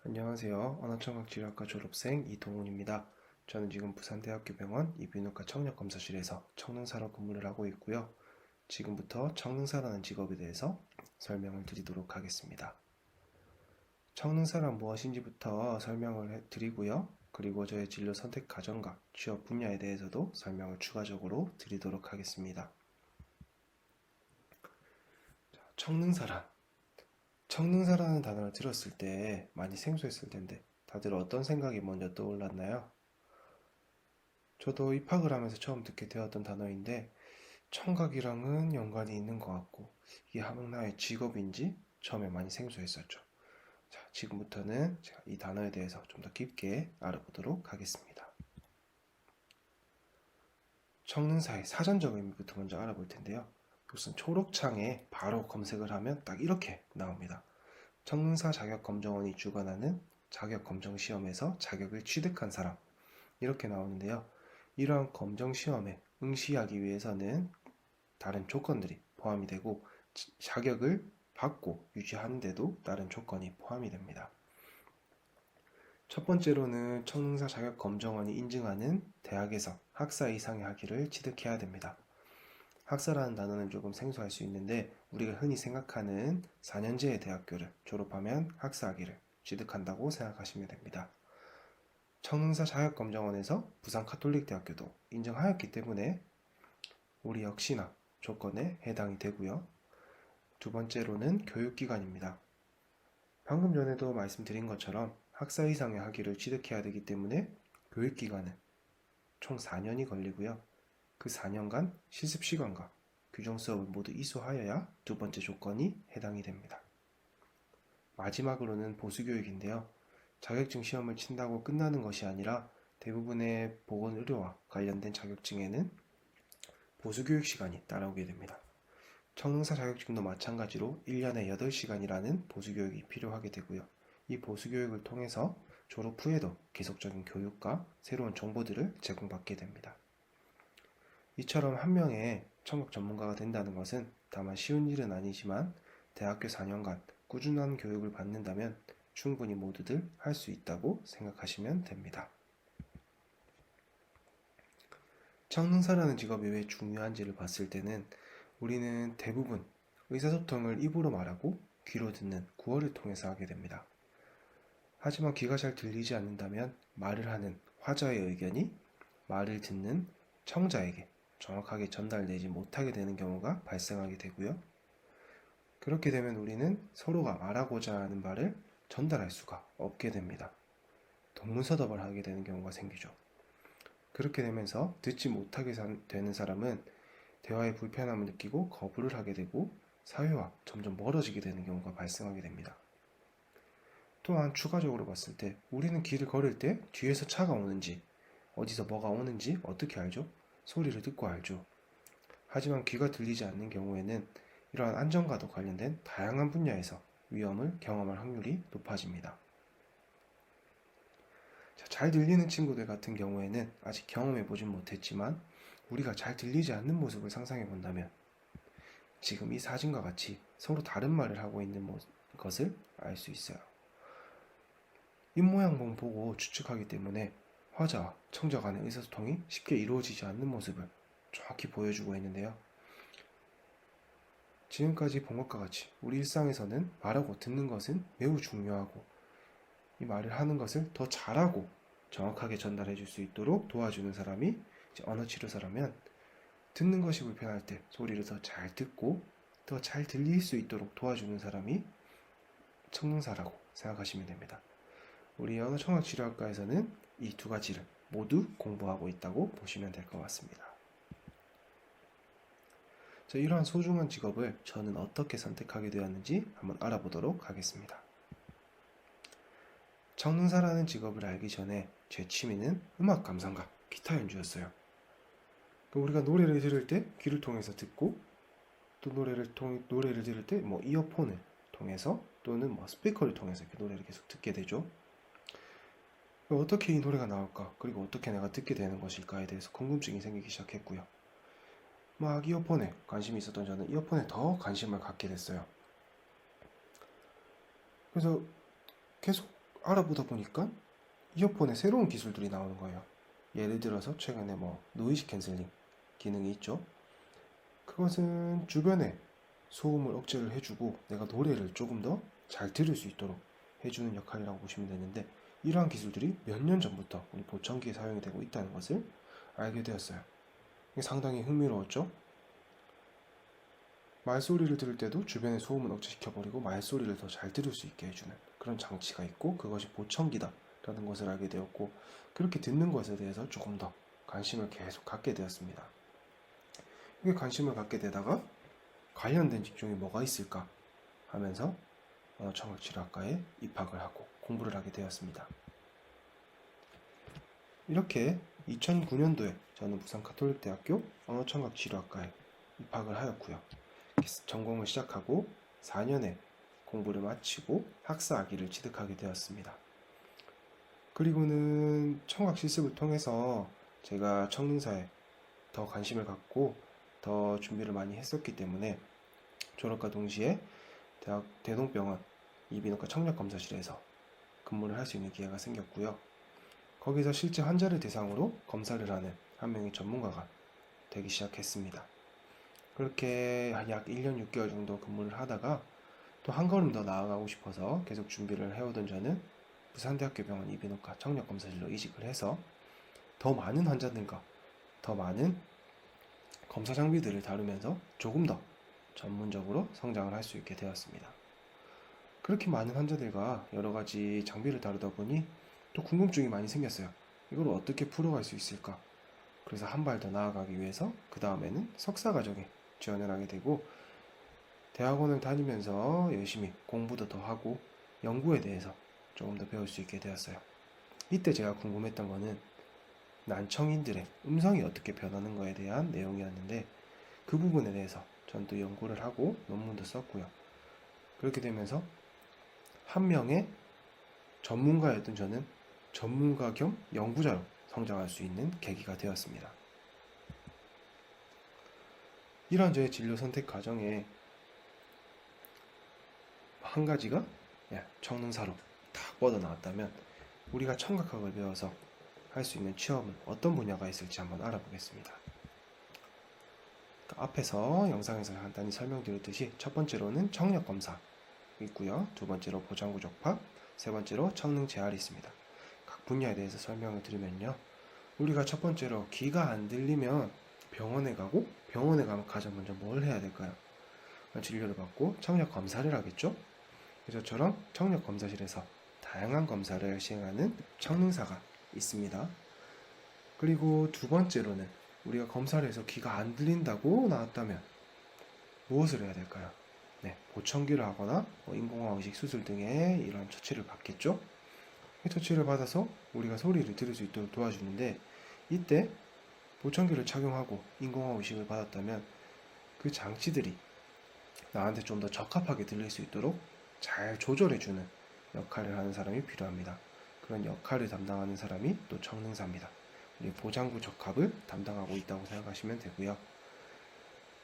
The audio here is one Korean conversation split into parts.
안녕하세요. 언어청각치료학과 졸업생 이동훈입니다. 저는 지금 부산대학교 병원 이비인후과 청력검사실에서 청능사로 근무를 하고 있고요. 지금부터 청능사라는 직업에 대해서 설명을 드리도록 하겠습니다. 청능사란 무엇인지부터 설명을 드리고요. 그리고 저의 진로 선택 과정과 취업 분야에 대해서도 설명을 추가적으로 드리도록 하겠습니다. 청능사라는 단어를 들었을 때 많이 생소했을 텐데 다들 어떤 생각이 먼저 떠올랐나요? 저도 입학을 하면서 처음 듣게 되었던 단어인데 청각이랑은 연관이 있는 것 같고 이게 하나의 직업인지 처음에 많이 생소했었죠. 자, 지금부터는 제가 이 단어에 대해서 좀 더 깊게 알아보도록 하겠습니다. 청능사의 사전적 의미부터 먼저 알아볼 텐데요. 우선 초록창에 바로 검색을 하면 딱 이렇게 나옵니다. 청능사 자격검정원이 주관하는 자격검정시험에서 자격을 취득한 사람, 이렇게 나오는데요. 이러한 검정시험에 응시하기 위해서는 다른 조건들이 포함이 되고 자격을 받고 유지하는 데도 다른 조건이 포함이 됩니다. 첫 번째로는 청능사 자격검정원이 인증하는 대학에서 학사 이상의 학위를 취득해야 됩니다. 학사라는 단어는 조금 생소할 수 있는데 우리가 흔히 생각하는 4년제의 대학교를 졸업하면 학사 학위를 취득한다고 생각하시면 됩니다. 청능사 자격검정원에서 부산카톨릭대학교도 인정하였기 때문에 우리 역시나 조건에 해당이 되고요. 두 번째로는 교육기관입니다. 방금 전에도 말씀드린 것처럼 학사 이상의 학위를 취득해야 되기 때문에 교육기간은 총 4년이 걸리고요. 그 4년간 실습시간과 규정수업을 모두 이수하여야 두 번째 조건이 해당이 됩니다. 마지막으로는 보수교육인데요. 자격증 시험을 친다고 끝나는 것이 아니라 대부분의 보건의료와 관련된 자격증에는 보수교육 시간이 따라오게 됩니다. 청능사 자격증도 마찬가지로 1년에 8시간이라는 보수교육이 필요하게 되고요. 이 보수교육을 통해서 졸업 후에도 계속적인 교육과 새로운 정보들을 제공받게 됩니다. 이처럼 한 명의 청각 전문가가 된다는 것은 다만 쉬운 일은 아니지만 대학교 4년간 꾸준한 교육을 받는다면 충분히 모두들 할 수 있다고 생각하시면 됩니다. 청능사라는 직업이 왜 중요한지를 봤을 때는 우리는 대부분 의사소통을 입으로 말하고 귀로 듣는 구어를 통해서 하게 됩니다. 하지만 귀가 잘 들리지 않는다면 말을 하는 화자의 의견이 말을 듣는 청자에게 정확하게 전달되지 못하게 되는 경우가 발생하게 되고요. 그렇게 되면 우리는 서로가 말하고자 하는 말을 전달할 수가 없게 됩니다. 동문서답을 하게 되는 경우가 생기죠. 그렇게 되면서 듣지 못하게 되는 사람은 대화에 불편함을 느끼고 거부를 하게 되고 사회와 점점 멀어지게 되는 경우가 발생하게 됩니다. 또한 추가적으로 봤을 때 우리는 길을 걸을 때 뒤에서 차가 오는지 어디서 뭐가 오는지 어떻게 알죠? 소리를 듣고 알죠. 하지만 귀가 들리지 않는 경우에는 이러한 안전과도 관련된 다양한 분야에서 위험을 경험할 확률이 높아집니다. 잘 들리는 친구들 같은 경우에는 아직 경험해 보진 못했지만 우리가 잘 들리지 않는 모습을 상상해 본다면 지금 이 사진과 같이 서로 다른 말을 하고 있는 것을 알 수 있어요. 입모양만 보고 추측하기 때문에 화자와 청자 간의 의사소통이 쉽게 이루어지지 않는 모습을 정확히 보여주고 있는데요. 지금까지 본 것과 같이 우리 일상에서는 말하고 듣는 것은 매우 중요하고 이 말을 하는 것을 더 잘하고 정확하게 전달해 줄 수 있도록 도와주는 사람이 언어치료사라면 듣는 것이 불편할 때 소리를 더 잘 듣고 더 잘 들릴 수 있도록 도와주는 사람이 청능사라고 생각하시면 됩니다. 우리 언어청각치료학과에서는 이 두 가지를 모두 공부하고 있다고 보시면 될 것 같습니다. 자, 이러한 소중한 직업을 저는 어떻게 선택하게 되었는지 한번 알아보도록 하겠습니다. 청능사라는 직업을 알기 전에 제 취미는 음악 감상가, 기타 연주였어요. 우리가 노래를 들을 때 귀를 통해서 듣고 또 노래를 들을 때 이어폰을 통해서 또는 스피커를 통해서 이렇게 노래를 계속 듣게 되죠. 어떻게 이 노래가 나올까? 그리고 어떻게 내가 듣게 되는 것일까에 대해서 궁금증이 생기기 시작했고요. 막 이어폰에 관심이 있었던 저는 이어폰에 더 관심을 갖게 됐어요. 그래서 계속 알아보다 보니까 이어폰에 새로운 기술들이 나오는 거예요. 예를 들어서 최근에 노이즈 캔슬링 기능이 있죠. 그것은 주변에 소음을 억제를 해주고 내가 노래를 조금 더 잘 들을 수 있도록 해주는 역할이라고 보시면 되는데, 이러한 기술들이 몇 년 전부터 우리 보청기에 사용이 되고 있다는 것을 알게 되었어요. 이게 상당히 흥미로웠죠. 말소리를 들을 때도 주변의 소음을 억제시켜버리고 말소리를 더 잘 들을 수 있게 해주는 그런 장치가 있고, 그것이 보청기다 라는 것을 알게 되었고, 그렇게 듣는 것에 대해서 조금 더 관심을 계속 갖게 되었습니다. 이게 관심을 갖게 되다가 관련된 직종이 뭐가 있을까 하면서 언어청각치료학과에 입학을 하고 공부를 하게 되었습니다. 이렇게 2009년도에 저는 부산가톨릭대학교 언어청각치료학과에 입학을 하였고요. 전공을 시작하고 4년의 공부를 마치고 학사학위를 취득하게 되었습니다. 그리고는 청각 실습을 통해서 제가 청능사에 더 관심을 갖고 더 준비를 많이 했었기 때문에 졸업과 동시에 대학 대동병원 이비인후과 청력검사실에서 근무를 할 수 있는 기회가 생겼고요. 거기서 실제 환자를 대상으로 검사를 하는 한 명의 전문가가 되기 시작했습니다. 그렇게 약 1년 6개월 정도 근무를 하다가 또 한 걸음 더 나아가고 싶어서 계속 준비를 해오던 저는 부산대학교 병원 이비인후과 청력검사실로 이직을 해서 더 많은 환자들과 더 많은 검사 장비들을 다루면서 조금 더 전문적으로 성장을 할 수 있게 되었습니다. 그렇게 많은 환자들과 여러 가지 장비를 다루다 보니 또 궁금증이 많이 생겼어요. 이걸 어떻게 풀어갈 수 있을까? 그래서 한 발 더 나아가기 위해서 그 다음에는 석사과정에 지원을 하게 되고, 대학원을 다니면서 열심히 공부도 더 하고 연구에 대해서 조금 더 배울 수 있게 되었어요. 이때 제가 궁금했던 거는 난청인들의 음성이 어떻게 변하는 거에 대한 내용이었는데, 그 부분에 대해서 전 또 연구를 하고 논문도 썼고요. 그렇게 되면서 한 명의 전문가였던 저는 전문가 겸 연구자로 성장할 수 있는 계기가 되었습니다. 이러한 저의 진로 선택 과정에 한 가지가 청능사로 딱 뻗어나왔다면, 우리가 청각학을 배워서 할 수 있는 취업은 어떤 분야가 있을지 한번 알아보겠습니다. 앞에서 영상에서 간단히 설명드렸듯이 첫 번째로는 청력검사 있고요. 두 번째로 보장구 적합, 세 번째로 청능 재활이 있습니다. 각 분야에 대해서 설명을 드리면요. 우리가 첫 번째로 귀가 안 들리면 병원에 가고, 병원에 가면 가장 먼저 뭘 해야 될까요? 진료를 받고 청력 검사를 하겠죠. 저처럼 청력 검사실에서 다양한 검사를 시행하는 청능사가 있습니다. 그리고 두 번째로는 우리가 검사를 해서 귀가 안 들린다고 나왔다면 무엇을 해야 될까요? 보청기를 하거나 인공호흡 의식 수술 등의 이런 처치를 받겠죠. 이 처치를 받아서 우리가 소리를 들을 수 있도록 도와주는데, 이때 보청기를 착용하고 인공호흡 의식을 받았다면 그 장치들이 나한테 좀 더 적합하게 들릴 수 있도록 잘 조절해주는 역할을 하는 사람이 필요합니다. 그런 역할을 담당하는 사람이 또 청능사입니다. 우리 보장구 적합을 담당하고 있다고 생각하시면 되고요.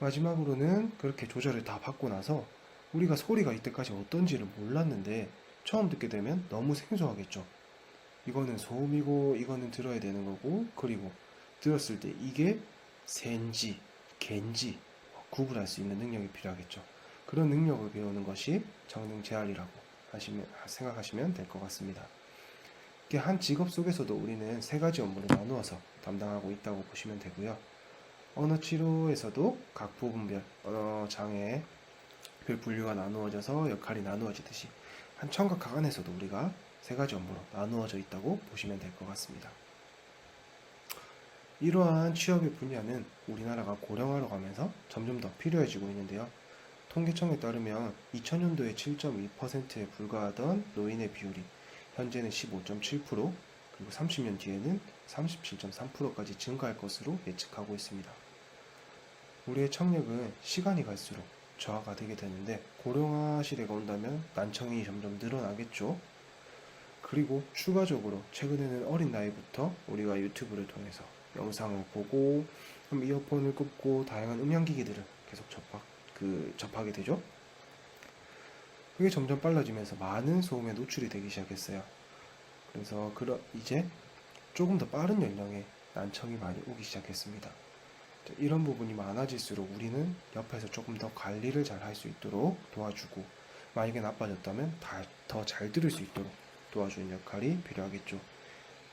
마지막으로는 그렇게 조절을 다 받고 나서 우리가 소리가 이때까지 어떤지를 몰랐는데 처음 듣게 되면 너무 생소하겠죠. 이거는 소음이고 이거는 들어야 되는 거고, 그리고 들었을 때 이게 새인지 개인지 구분할 수 있는 능력이 필요하겠죠. 그런 능력을 배우는 것이 청능 재활이라고 생각하시면 될 것 같습니다. 한 직업 속에서도 우리는 세 가지 업무를 나누어서 담당하고 있다고 보시면 되고요. 언어치료에서도 각 부분별 언어장애별 분류가 나누어져서 역할이 나누어지듯이 한 청각학 안에서도 우리가 세 가지 업무로 나누어져 있다고 보시면 될 것 같습니다. 이러한 취업의 분야는 우리나라가 고령화로 가면서 점점 더 필요해지고 있는데요. 통계청에 따르면 2000년도에 7.2%에 불과하던 노인의 비율이 현재는 15.7%, 그리고 30년 뒤에는 37.3%까지 증가할 것으로 예측하고 있습니다. 우리의 청력은 시간이 갈수록 저하가 되게 되는데, 고령화 시대가 온다면 난청이 점점 늘어나겠죠. 그리고 추가적으로 최근에는 어린 나이부터 우리가 유튜브를 통해서 영상을 보고 이어폰을 꽂고 다양한 음향기기들을 계속 접하게 되죠. 그게 점점 빨라지면서 많은 소음에 노출이 되기 시작했어요. 그래서 이제 조금 더 빠른 연령에 난청이 많이 오기 시작했습니다. 이런 부분이 많아질수록 우리는 옆에서 조금 더 관리를 잘 할 수 있도록 도와주고, 만약에 나빠졌다면 더 잘 들을 수 있도록 도와주는 역할이 필요하겠죠.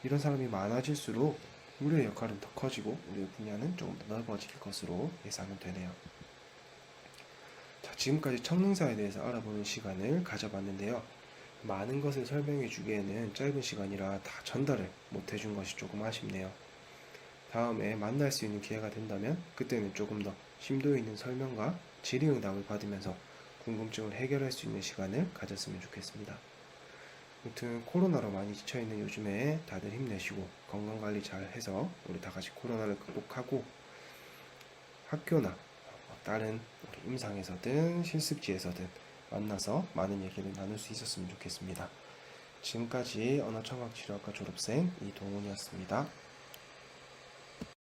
이런 사람이 많아질수록 우리의 역할은 더 커지고 우리의 분야는 조금 더 넓어질 것으로 예상은 되네요. 자, 지금까지 청능사에 대해서 알아보는 시간을 가져봤는데요. 많은 것을 설명해 주기에는 짧은 시간이라 다 전달을 못 해준 것이 조금 아쉽네요. 다음에 만날 수 있는 기회가 된다면 그때는 조금 더 심도 있는 설명과 질의응답을 받으면서 궁금증을 해결할 수 있는 시간을 가졌으면 좋겠습니다. 아무튼 코로나로 많이 지쳐있는 요즘에 다들 힘내시고 건강관리 잘 해서 우리 다 같이 코로나를 극복하고 학교나 다른 우리 임상에서든 실습지에서든 만나서 많은 얘기를 나눌 수 있었으면 좋겠습니다. 지금까지 언어청각치료학과 졸업생 이동훈이었습니다.